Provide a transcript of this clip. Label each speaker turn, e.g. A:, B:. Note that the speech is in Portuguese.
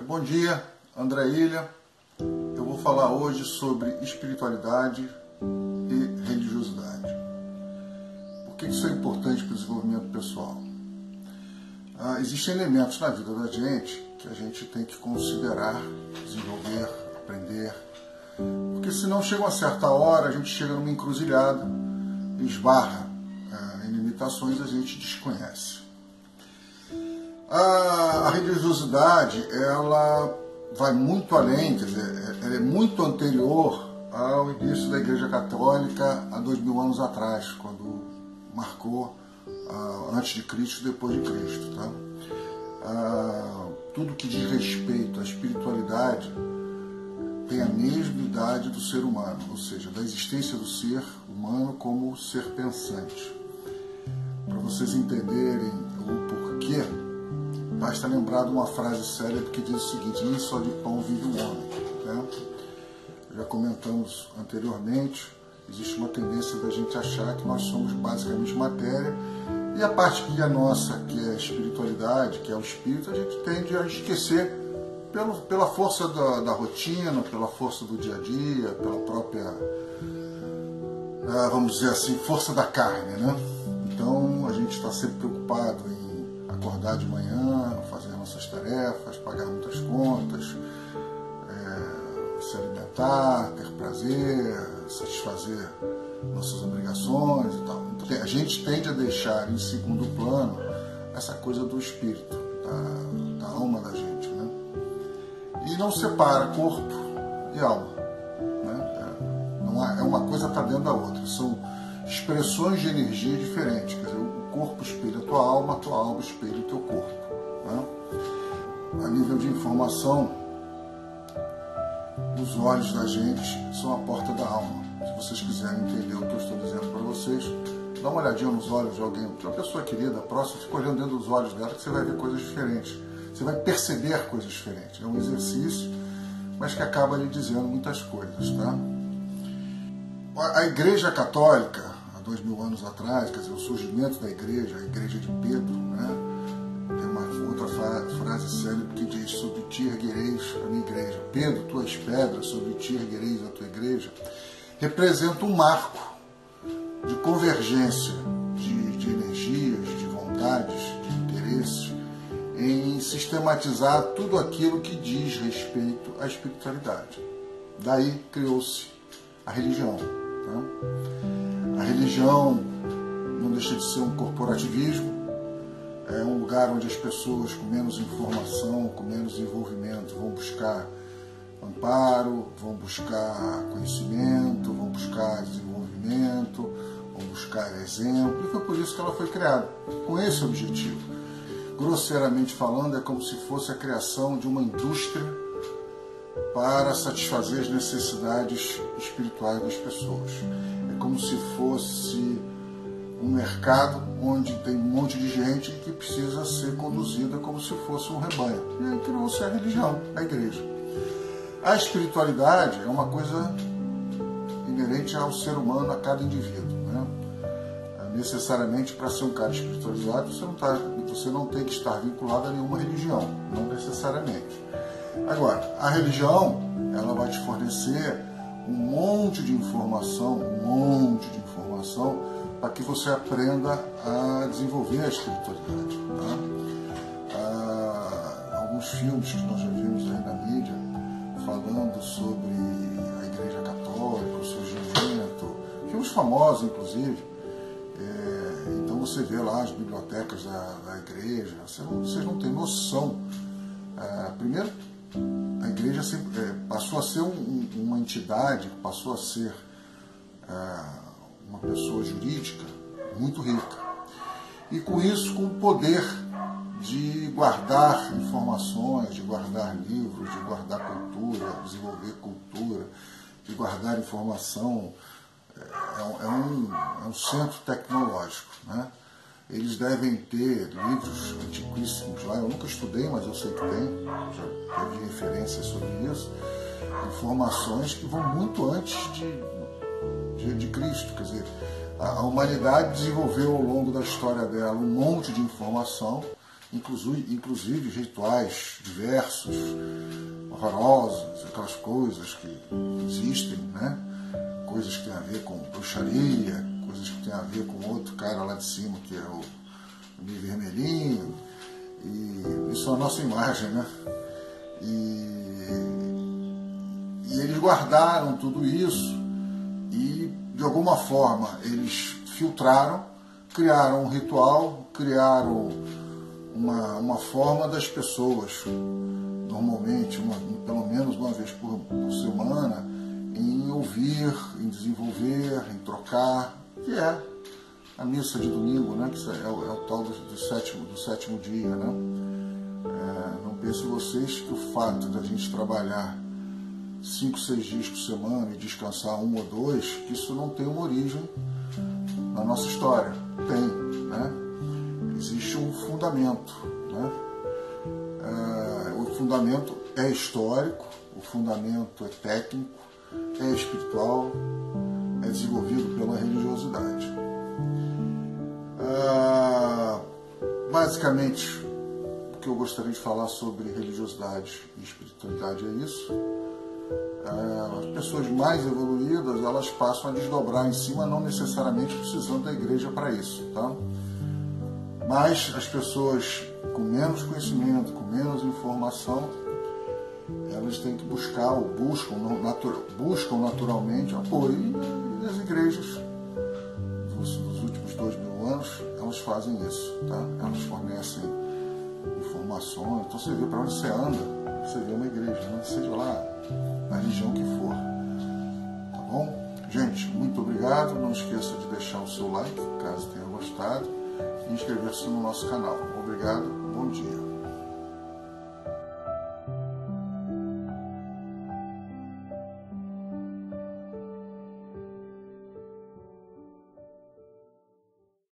A: Bom dia, André Ilha. Eu vou falar hoje sobre espiritualidade e religiosidade. Por que isso é importante para o desenvolvimento pessoal? Existem elementos na vida da gente que a gente tem que considerar, desenvolver, aprender, porque senão chega uma certa hora, a gente chega numa encruzilhada, esbarra em limitações a gente desconhece. A religiosidade, ela vai muito além, quer dizer, ela é muito anterior ao início da Igreja Católica há 2000 anos atrás, quando marcou antes de Cristo e depois de Cristo. Tá? Tudo que diz respeito à espiritualidade tem a mesma idade do ser humano, ou seja, da existência do ser humano como ser pensante. Para vocês entenderem o porquê, basta lembrar de uma frase célebre que diz o seguinte: nem só de pão vive o homem. Né? Já comentamos anteriormente, existe uma tendência da gente achar que nós somos basicamente matéria, e a parte que é nossa, que é a espiritualidade, que é o espírito, a gente tende a esquecer pela força da rotina, pela força do dia a dia, pela própria, vamos dizer assim, força da carne. Né? Então a gente está sempre preocupado em acordar de manhã, fazer nossas tarefas, pagar muitas contas, se alimentar, ter prazer, satisfazer nossas obrigações e tal. Então, a gente tende a deixar em segundo plano essa coisa do espírito, da alma da gente, né? E não separa corpo e alma, né? Uma coisa está dentro da outra, são expressões de energia diferentes, quer dizer, o corpo espelha a tua alma espelha o teu corpo. Né? A nível de informação, os olhos da gente são a porta da alma. Se vocês quiserem entender o que eu estou dizendo para vocês, dá uma olhadinha nos olhos de alguém, de uma pessoa querida, próxima, fica olhando dentro dos olhos dela que você vai ver coisas diferentes. Você vai perceber coisas diferentes. É um exercício, mas que acaba lhe dizendo muitas coisas. Tá? A Igreja Católica, 2000 anos atrás, quer dizer, o surgimento da igreja, a igreja de Pedro, né? Tem uma outra frase célebre que diz: sobre ti erguereis a minha igreja. Pedro, tu és pedra, sobre ti erguereis a tua igreja. Representa um marco de convergência de energias, de vontades, de interesses, em sistematizar tudo aquilo que diz respeito à espiritualidade. Daí criou-se a religião. Tá? A religião não deixa de ser um corporativismo, é um lugar onde as pessoas com menos informação, com menos envolvimento, vão buscar amparo, vão buscar conhecimento, vão buscar desenvolvimento, vão buscar exemplo, e foi por isso que ela foi criada, com esse objetivo. Grosseiramente falando, é como se fosse a criação de uma indústria para satisfazer as necessidades espirituais das pessoas. É como se fosse um mercado onde tem um monte de gente que precisa ser conduzida como se fosse um rebanho. E aí criou-se a religião, a igreja. A espiritualidade é uma coisa inerente ao ser humano, a cada indivíduo. Né? Necessariamente, para ser um cara espiritualizado, você não tem que estar vinculado a nenhuma religião, não necessariamente. Agora, a religião, ela vai te fornecer um monte de informação, para que você aprenda a desenvolver a espiritualidade. Tá? Alguns filmes que nós já vimos aí na mídia falando sobre a Igreja Católica, o surgimento, filmes famosos, inclusive. Então você vê lá as bibliotecas da igreja, vocês não têm noção. Primeiro, a igreja passou a ser uma entidade, passou a ser uma pessoa jurídica muito rica. E com isso, com o poder de guardar informações, de guardar livros, de guardar cultura, desenvolver cultura, de guardar informação. É um centro tecnológico. Né? Eles devem ter livros antiquíssimos lá, eu nunca estudei, mas eu sei que tem, já teve referências sobre isso, informações que vão muito antes de Cristo. Quer dizer, a humanidade desenvolveu ao longo da história dela um monte de informação inclusive rituais diversos, horrorosos, aquelas coisas que existem, né? Coisas que têm a ver com bruxaria, coisas que têm a ver com outro cara lá de cima, que é o meio vermelhinho, e isso é a nossa imagem, né? E eles guardaram tudo isso e, de alguma forma, eles filtraram, criaram um ritual, criaram uma forma das pessoas, normalmente, pelo menos uma vez por semana, em ouvir, em desenvolver, em trocar, que é a missa de domingo, né? Que é o tal do sétimo dia, né? Não pensem vocês que o fato da gente trabalhar 5, 6 dias por semana e descansar 1 ou 2, que isso não tem uma origem na nossa história. Tem, né? Existe um fundamento, né? O fundamento é histórico, o fundamento é técnico, é espiritual, é desenvolvido pela religiosidade. Basicamente, o que eu gostaria de falar sobre religiosidade e espiritualidade é isso. As pessoas mais evoluídas, elas passam a desdobrar em cima, não necessariamente precisando da igreja para isso, tá? Mas as pessoas com menos conhecimento, com menos informação, elas têm que buscar ou buscam naturalmente apoio, e as igrejas dos últimos 2000 anos, elas fazem isso, tá? Elas fornecem informações. Então você vê para onde você anda, você vê uma igreja, né? Seja lá a religião que for, tá bom? Gente, muito obrigado. Não esqueça de deixar o seu like, caso tenha gostado, e inscrever-se no nosso canal. Obrigado, bom dia.